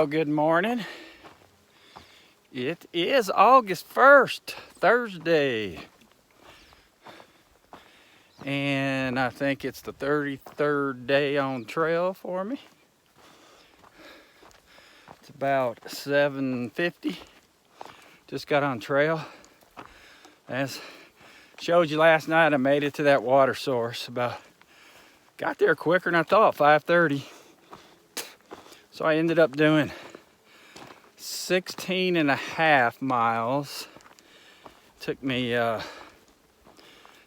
Well, good morning. It is August 1st, Thursday. And I think it's the 33rd day on trail for me. It's about 7:50. Just got on trail. As showed you last night, I made it to that water source. Got there quicker than I thought, 5:30. So I ended up doing 16 and a half miles. Took me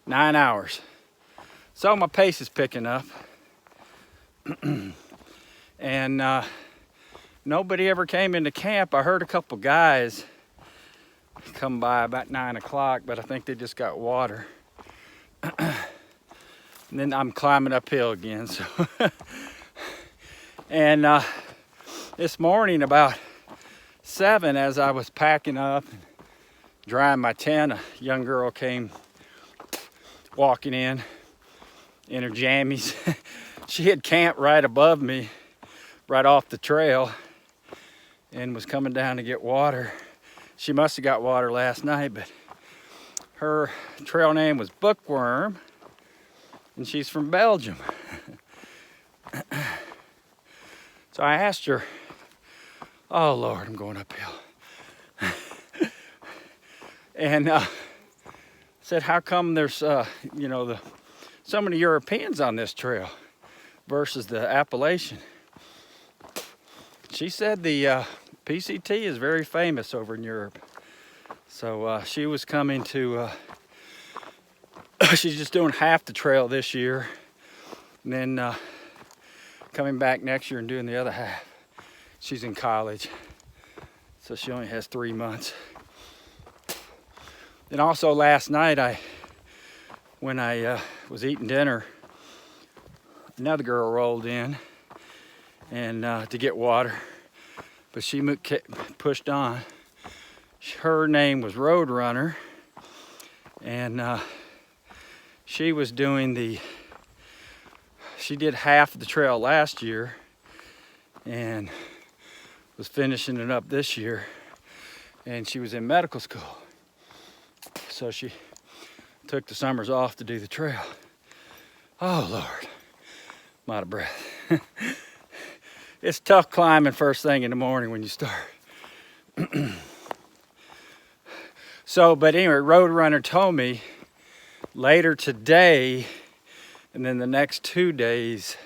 9 hours. So my pace is picking up. And nobody ever came into camp. I heard a couple guys come by about 9 o'clock, but I think they just got water. And then I'm climbing uphill again. So and this morning about 7, as I was packing up and drying my tent, a young girl came walking in her jammies. She had camped right above me, right off the trail, and was coming down to get water. She must have got water last night, but her trail name was Bookworm, and she's from Belgium. So I asked her, oh Lord, I'm going uphill. And said, how come there's, so many Europeans on this trail versus the Appalachian? She said the PCT is very famous over in Europe. So she was coming to, she's just doing half the trail this year, and then coming back next year and doing the other half. She's in college, so she only has 3 months. And also last night, when I was eating dinner, another girl rolled in and to get water, but she pushed on. Her name was Roadrunner, and she was doing she did half of the trail last year and was finishing it up this year, and she was in medical school. So she took the summers off to do the trail. Oh Lord, I'm out of breath. It's tough climbing first thing in the morning when you start. But anyway, Roadrunner told me later today, and then the next 2 days,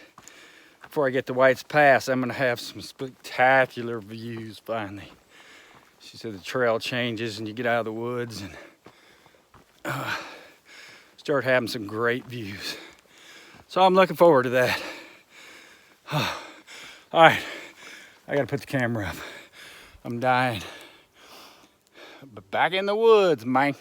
before I get to White's Pass, I'm gonna have some spectacular views finally. She said the trail changes and you get out of the woods and start having some great views. So I'm looking forward to that. All right, I gotta put the camera up. I'm dying. But back in the woods, man.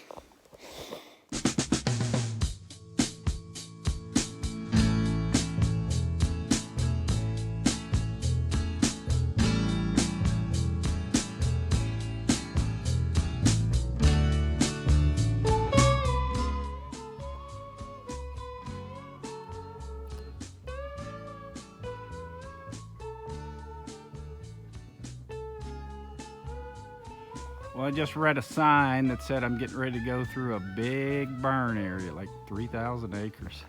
Well, I just read a sign that said I'm getting ready to go through a big burn area, like 3,000 acres.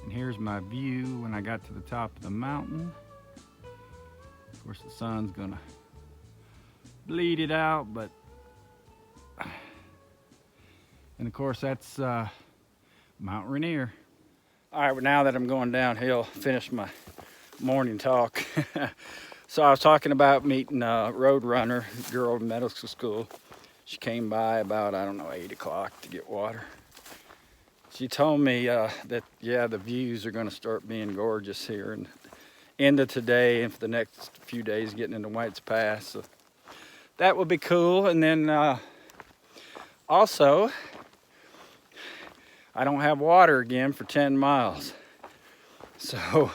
And here's my view when I got to the top of the mountain. Of course, the sun's gonna bleed it out, but... And of course, that's Mount Rainier. All right, well, now that I'm going downhill, finish my morning talk. So I was talking about meeting a Roadrunner, girl in medical school. She came by about, 8 o'clock to get water. She told me that, yeah, the views are gonna start being gorgeous here and end of today and for the next few days getting into White's Pass. So that would be cool. And then also, I don't have water again for 10 miles. So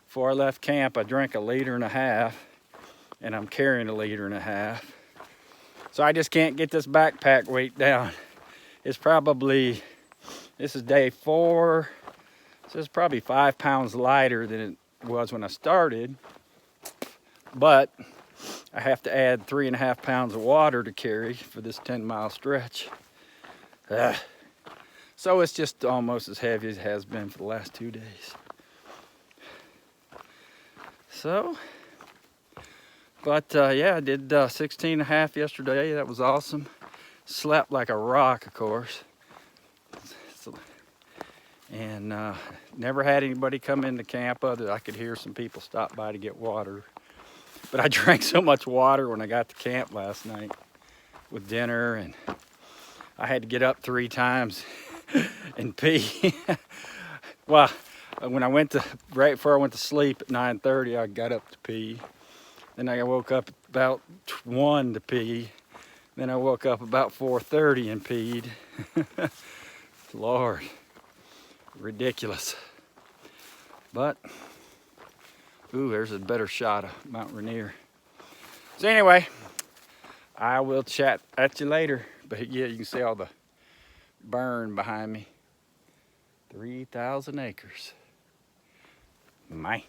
before I left camp, I drank 1.5 liters, and I'm carrying 1.5 liters. So I just can't get this backpack weight down. It's probably, this is day 4, so it's probably 5 pounds lighter than it was when I started, but I have to add 3.5 pounds of water to carry for this 10-mile stretch. So it's just almost as heavy as it has been for the last 2 days. So, but yeah, I did 16.5 yesterday. That was awesome. Slept like a rock, of course. And never had anybody come into camp other than I could hear some people stop by to get water. But I drank so much water when I got to camp last night with dinner, and I had to get up 3 times and pee. Well, when I went to, right before I went to sleep at 9:30, I got up to pee. Then I woke up about 1 to pee. Then I woke up about 4:30 and peed. Lord, ridiculous. But, ooh, there's a better shot of Mount Rainier. So anyway, I will chat at you later. But yeah, you can see all the burn behind me. 3,000 acres. Man.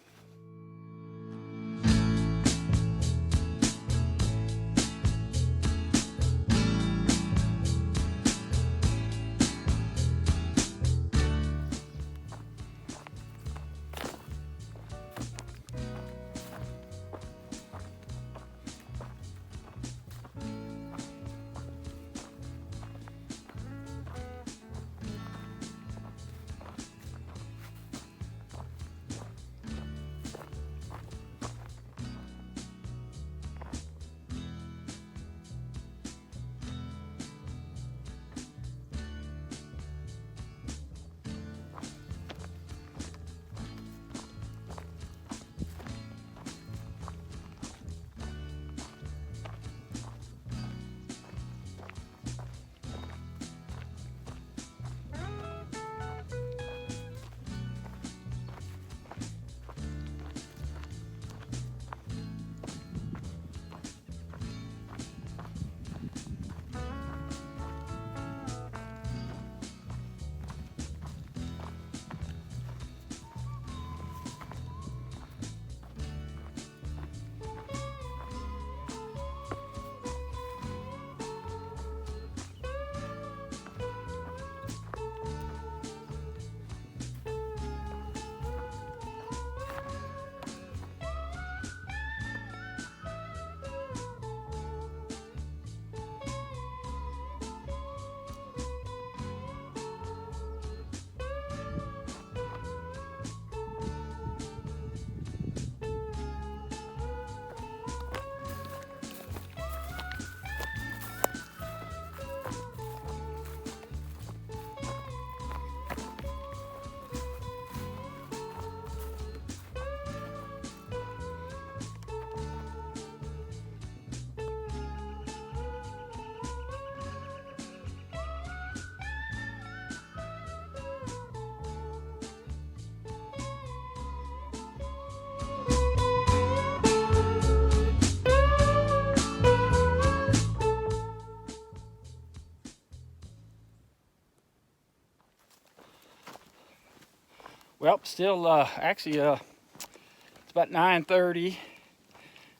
Well, still, actually, it's about 9:30,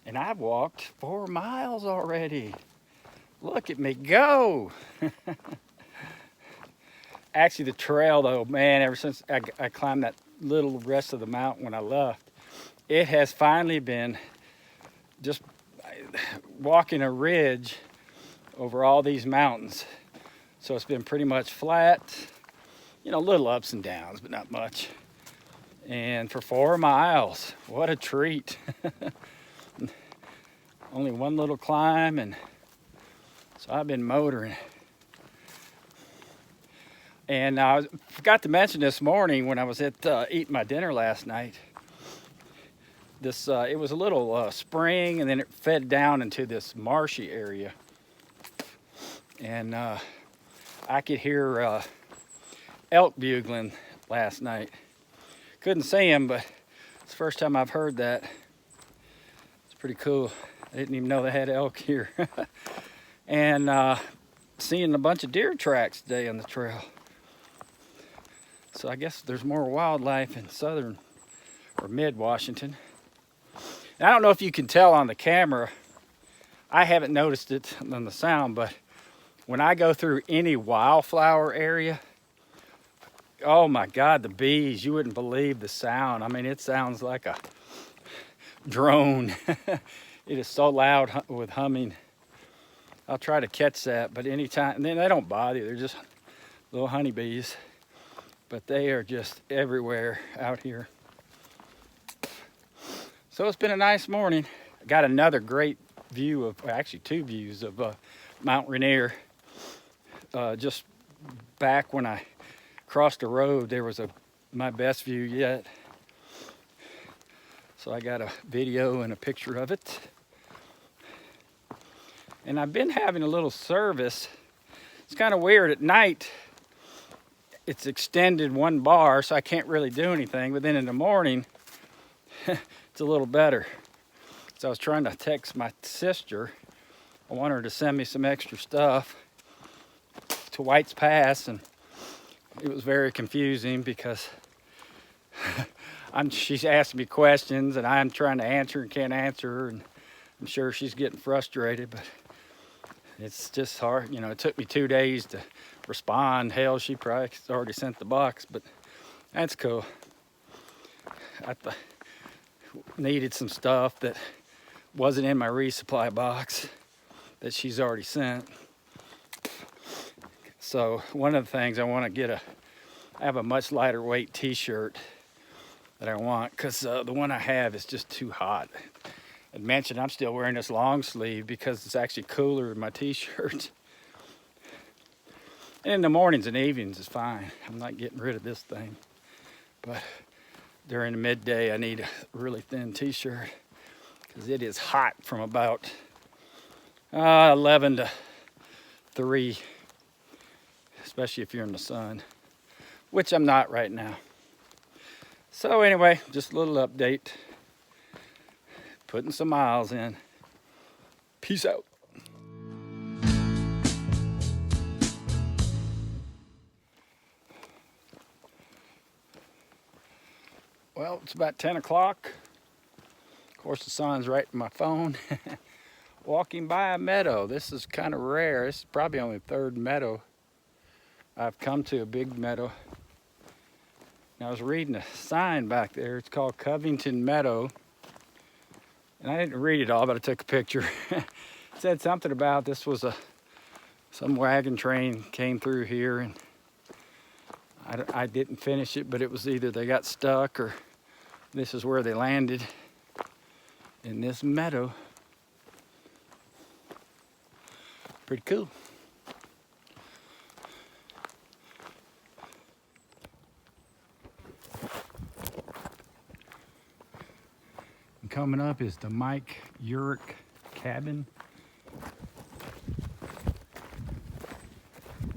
and I've walked 4 miles already. Look at me go. Actually, the trail, though, man, ever since I climbed that little rest of the mountain when I left, it has finally been just walking a ridge over all these mountains. So it's been pretty much flat, you know, little ups and downs, but not much. And for 4 miles, what a treat. Only one little climb, and so I've been motoring. And I forgot to mention this morning when I was at eating my dinner last night, this it was a little spring, and then it fed down into this marshy area. And I could hear elk bugling last night. Couldn't see him, but it's the first time I've heard that. It's pretty cool. I didn't even know they had elk here. And seeing a bunch of deer tracks today on the trail. So I guess there's more wildlife in southern or mid-Washington. I don't know if you can tell on the camera, I haven't noticed it on the sound, but when I go through any wildflower area, oh my God, the bees, you wouldn't believe the sound. I mean, it sounds like a drone. It is so loud with humming. I'll try to catch that, but anytime, and then they don't bother you. They're just little honeybees, but they are just everywhere out here. So it's been a nice morning. I got another great view of, actually two views of Mount Rainier. Just back when I crossed the road, there was my best view yet. So I got a video and a picture of it. And I've been having a little service. It's kind of weird. At night, it's extended 1 bar, so I can't really do anything. But then in the morning, it's a little better. So I was trying to text my sister. I want her to send me some extra stuff to White's Pass, and it was very confusing because she's asking me questions and I'm trying to answer and can't answer her, and I'm sure she's getting frustrated, but it's just hard. You know, it took me 2 days to respond. Hell, she probably already sent the box, but that's cool. I needed some stuff that wasn't in my resupply box that she's already sent. So one of the things I want to get I have a much lighter weight t-shirt that I want, because the one I have is just too hot. I mentioned I'm still wearing this long sleeve because it's actually cooler than my t-shirt. And in the mornings and evenings is fine. I'm not getting rid of this thing. But during the midday, I need a really thin t-shirt because it is hot from about 11 to 3, especially if you're in the sun, which I'm not right now. So anyway, just a little update. Putting some miles in. Peace out. Well, it's about 10 o'clock. Of course, the sun's right in my phone. Walking by a meadow. This is kind of rare. This is probably only the 3rd meadow I've come to, a big meadow. And I was reading a sign back there. It's called Covington Meadow. And I didn't read it all, but I took a picture. It said something about this was some wagon train came through here, and I didn't finish it, but it was either they got stuck or this is where they landed, in this meadow. Pretty cool. Coming up is the Mike Urick cabin.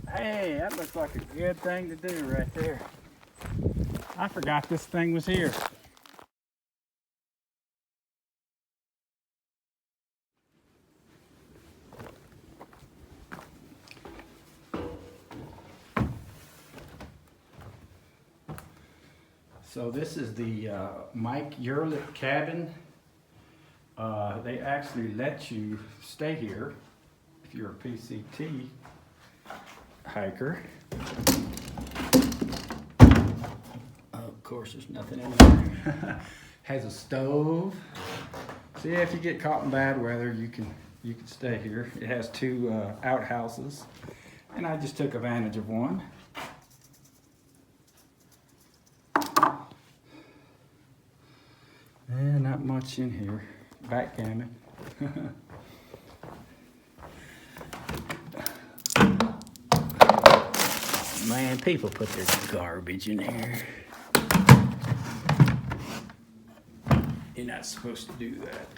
Hey, that looks like a good thing to do right there. I forgot this thing was here. So this is the Mike Urick cabin. They actually let you stay here if you're a PCT hiker. Of course, there's nothing in there. Has a stove. So yeah, if you get caught in bad weather, you can stay here. It has 2 outhouses, and I just took advantage of one. And not much in here. Backgammon. Man, people put their garbage in here. You're not supposed to do that.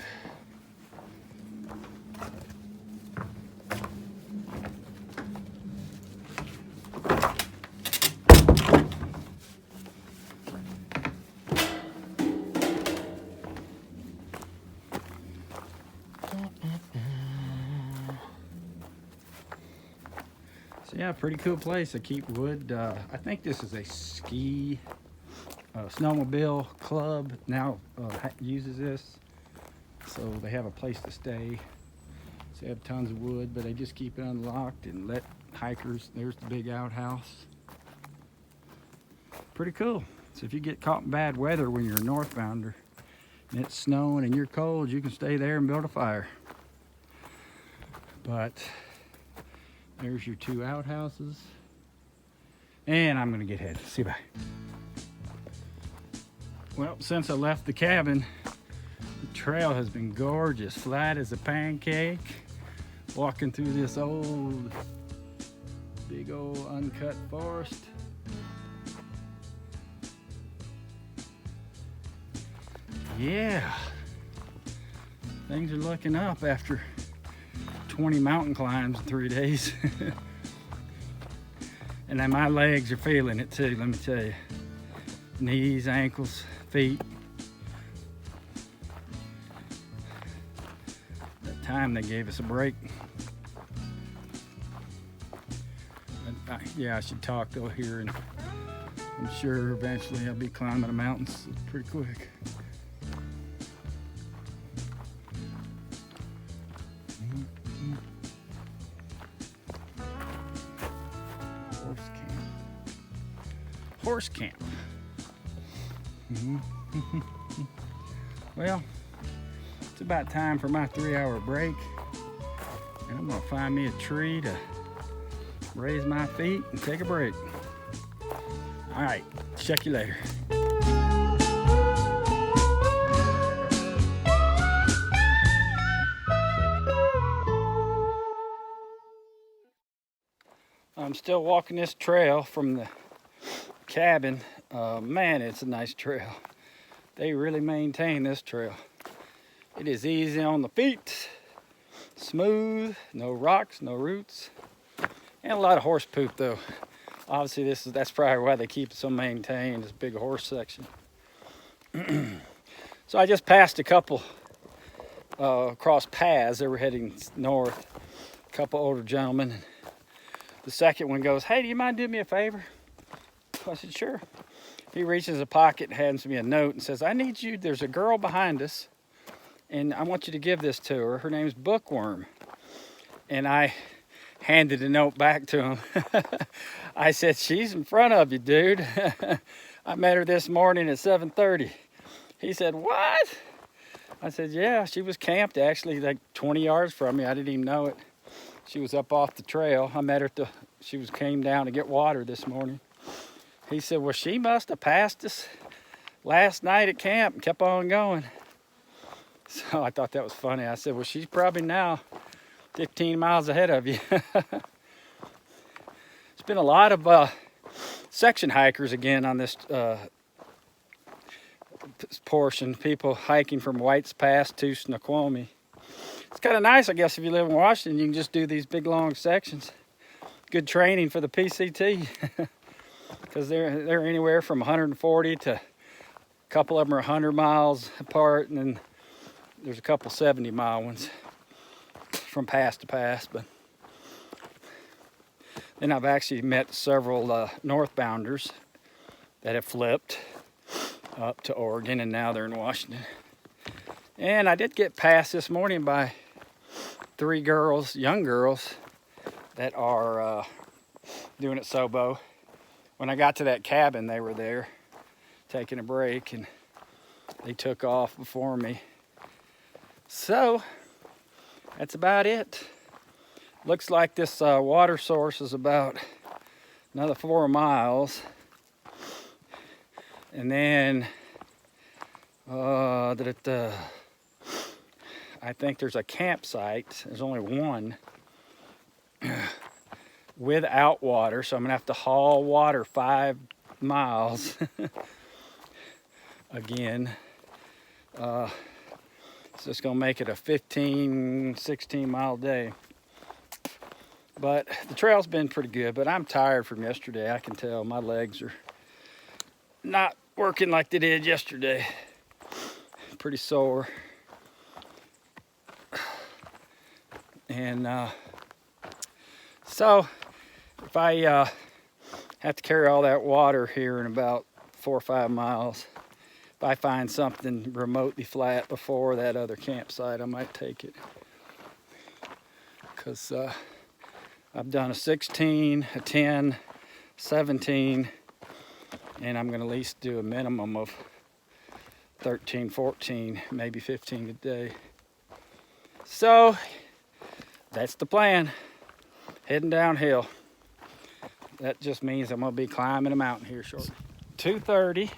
So yeah, pretty cool place. I keep wood. I think this is a ski snowmobile club now uses this, so they have a place to stay. So they have tons of wood, but they just keep it unlocked and let hikers. There's the big outhouse. Pretty cool. So if you get caught in bad weather when you're a northbounder and it's snowing and you're cold, you can stay there and build a fire. But there's your 2 outhouses. And I'm gonna get headed. See you, bye. Well, since I left the cabin, the trail has been gorgeous, flat as a pancake. Walking through this big old uncut forest. Yeah, things are looking up after 20 mountain climbs in 3 days. And then my legs are feeling it too, let me tell you. Knees, ankles, feet. That time they gave us a break. Yeah, I should talk though here, and I'm sure eventually I'll be climbing the mountains pretty quick. Horse camp. Well, it's about time for my 3-hour break, and I'm gonna find me a tree to raise my feet and take a break. All right, check you later. I'm still walking this trail from the cabin. Man, it's a nice trail. They really maintain this trail. It is easy on the feet, smooth, no rocks, no roots, and a lot of horse poop though. Obviously that's probably why they keep it so maintained, this big horse section. So I just passed a couple cross paths. They were heading north, a couple older gentlemen. The second one goes, "Hey, do you mind doing me a favor?" I said, "Sure." He reaches in his pocket and hands me a note and says, "I need you, there's a girl behind us, and I want you to give this to her. Her name's Bookworm." And I handed the note back to him. I said, "She's in front of you, dude. I met her this morning at 7:30. He said, "What?" I said, "Yeah, she was camped actually like 20 yards from me. I didn't even know it. She was up off the trail. I met her she came down to get water this morning." He said, "Well, she must have passed us last night at camp and kept on going." So I thought that was funny. I said, "Well, she's probably now 15 miles ahead of you." There's been a lot of section hikers again on this portion. People hiking from White's Pass to Snoqualmie. It's kind of nice, I guess, if you live in Washington, you can just do these big long sections. Good training for the PCT. Because they're anywhere from 140 to a couple of them are 100 miles apart, and then there's a couple 70-mile ones from pass to pass. But then I've actually met several northbounders that have flipped up to Oregon, and now they're in Washington. And I did get passed this morning by 3 girls, young girls, that are doing it Sobo. When I got to that cabin, they were there taking a break, and they took off before me. So that's about it. Looks like this water source is about another 4 miles. And then I think there's a campsite. There's only one without water, so I'm gonna have to haul water 5 miles again. So it's gonna make it a 15-16 mile day. But the trail's been pretty good, but I'm tired from yesterday. I can tell my legs are not working like they did yesterday. Pretty sore. And so if I have to carry all that water here in about 4 or 5 miles. If I find something remotely flat before that other campsite, I might take it. Because I've done a 16, a 10, 17, and I'm going to at least do a minimum of 13, 14, maybe 15 a day. So that's the plan. Heading downhill. That just means I'm going to be climbing a mountain here shortly. 2:30,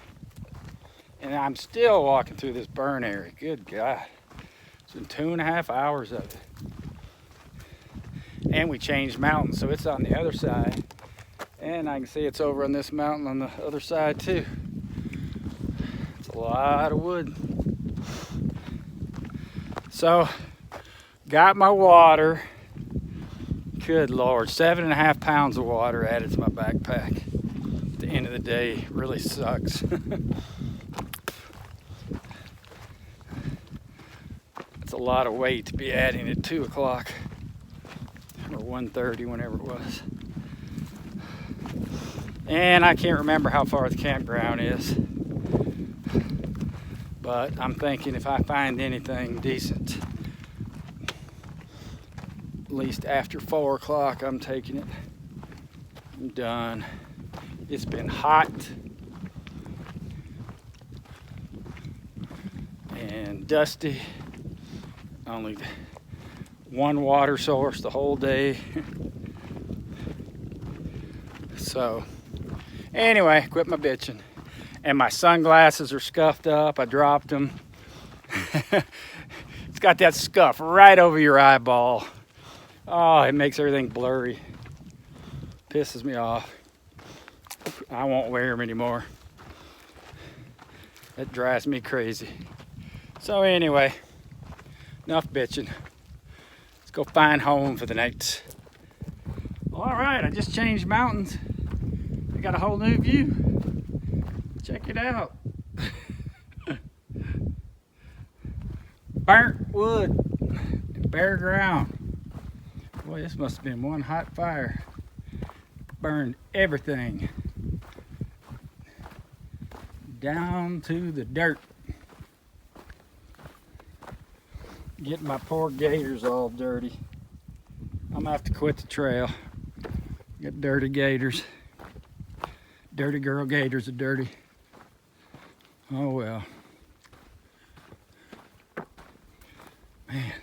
and I'm still walking through this burn area. Good God. It's been 2.5 hours of it. And we changed mountains, so it's on the other side. And I can see it's over on this mountain on the other side too. It's a lot of wood. So, got my water. Good Lord, 7.5 pounds of water added to my backpack. At the end of the day, really sucks. It's a lot of weight to be adding at 2 o'clock or 1:30, whenever it was. And I can't remember how far the campground is. But I'm thinking if I find anything decent, at least after 4 o'clock, I'm taking it. I'm done. It's been hot and dusty. Only one water source the whole day. So anyway, quit my bitching. And my sunglasses are scuffed up. I dropped them. It's got that scuff right over your eyeball. Oh, it makes everything blurry. Pisses me off. I won't wear them anymore. That drives me crazy. So anyway, enough bitching. Let's go find home for the night. All right, I just changed mountains. I got a whole new view. Check it out. Burnt wood and bare ground. Boy, this must have been one hot fire. Burned everything down to the dirt. Getting my poor gaiters all dirty. I'm gonna have to quit the trail. Got dirty gaiters. Dirty girl gaiters are dirty. Oh well. Man.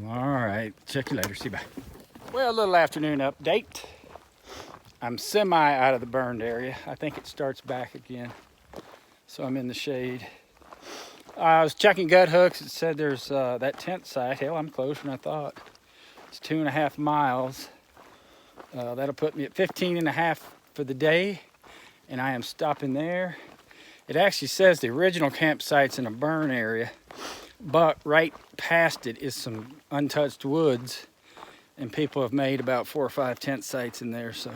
All right. Check you later. See you. Bye. Well, a little afternoon update. I'm semi out of the burned area. I think it starts back again. So I'm in the shade. I was checking gut hooks. It said there's that tent site. Hell, I'm closer than I thought. It's 2.5 miles. That'll put me at 15.5 for the day. And I am stopping there. It actually says the original campsite's in a burn area. But right past it is some untouched woods. And people have made about 4 or 5 tent sites in there. So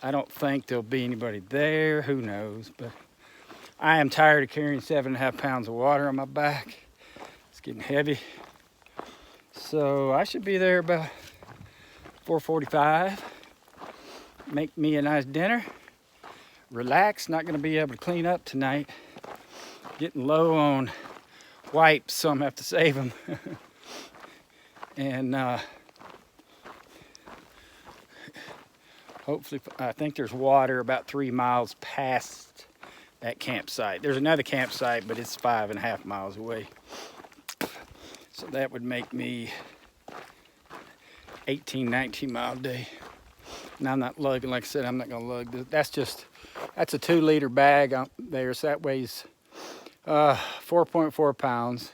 I don't think there'll be anybody there. Who knows? But I am tired of carrying 7.5 pounds of water on my back. It's getting heavy. So I should be there about 4:45. Make me a nice dinner. Relax. Not going to be able to clean up tonight. Getting low on wipes, so I'm going to have to save them. And hopefully, I think there's water about 3 miles past that campsite. There's another campsite, but it's 5.5 miles away. So that would make me 18, 19 mile day. Now I'm not lugging, like I said, I'm not gonna lug this. That's a 2-liter bag out there, so that weighs 4.4 pounds.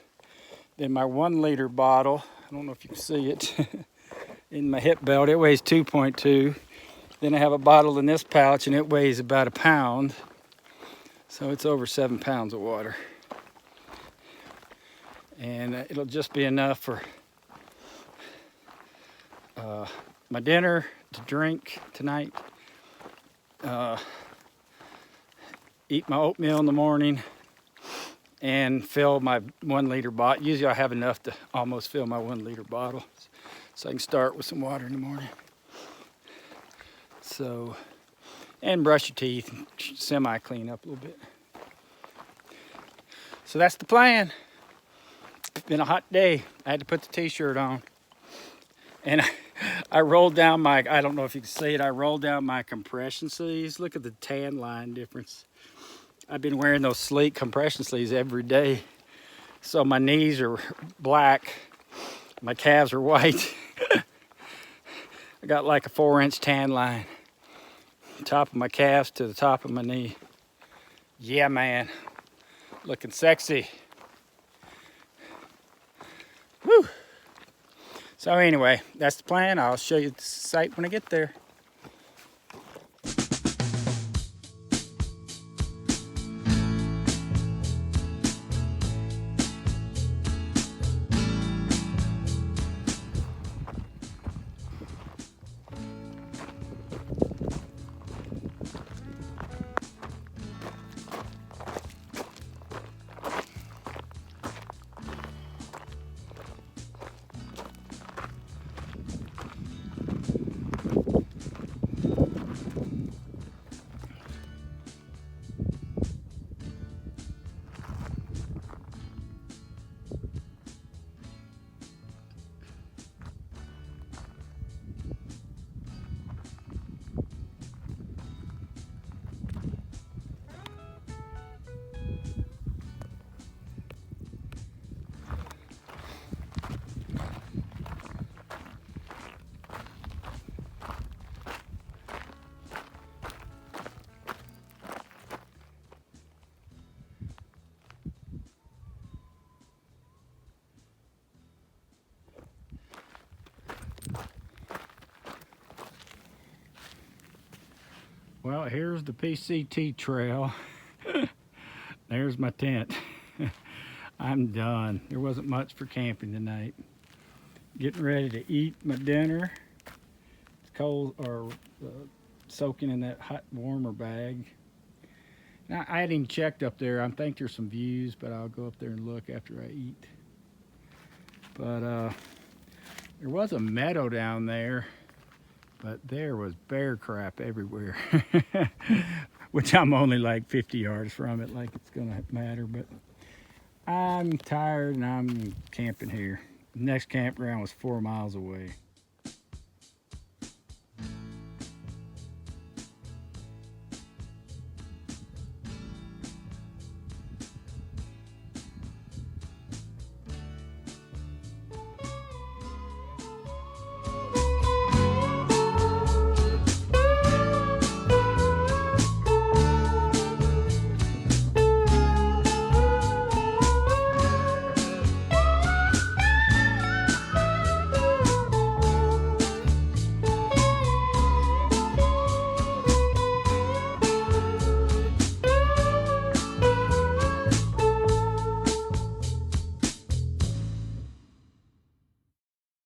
Then my 1-liter bottle, I don't know if you can see it, in my hip belt, it weighs 2.2. Then I have a bottle in this pouch and it weighs about 1 pound. So it's over 7 pounds of water. And it'll just be enough for my dinner, to drink tonight, eat my oatmeal in the morning, and fill my 1-liter bottle. Usually I have enough to almost fill my 1-liter bottle. So I can start with some water in the morning. So and brush your teeth and semi-clean up a little bit. So that's the plan. It's been a hot day. I had to put the t-shirt on. And I rolled down my, I don't know if you can see it, I rolled down my compression sleeves. Look at the tan line difference. I've been wearing those sleek compression sleeves every day. So my knees are black, my calves are white. I got like a 4-inch tan line. Top of my calves to the top of my knee. Yeah, man, looking sexy. Whew. So anyway, that's the plan. I'll show you the site when I get there. Well, here's the PCT trail. There's my tent. I'm done. There wasn't much for camping tonight. Getting ready to eat my dinner. It's cold, or soaking in that hot warmer bag. Now, I hadn't even checked up there. I think there's some views, but I'll go up there and look after I eat. But there was a meadow down there. But there was bear crap everywhere, which I'm only like 50 yards from it, like it's gonna matter. But I'm tired and I'm camping here. The next campground was 4 miles away.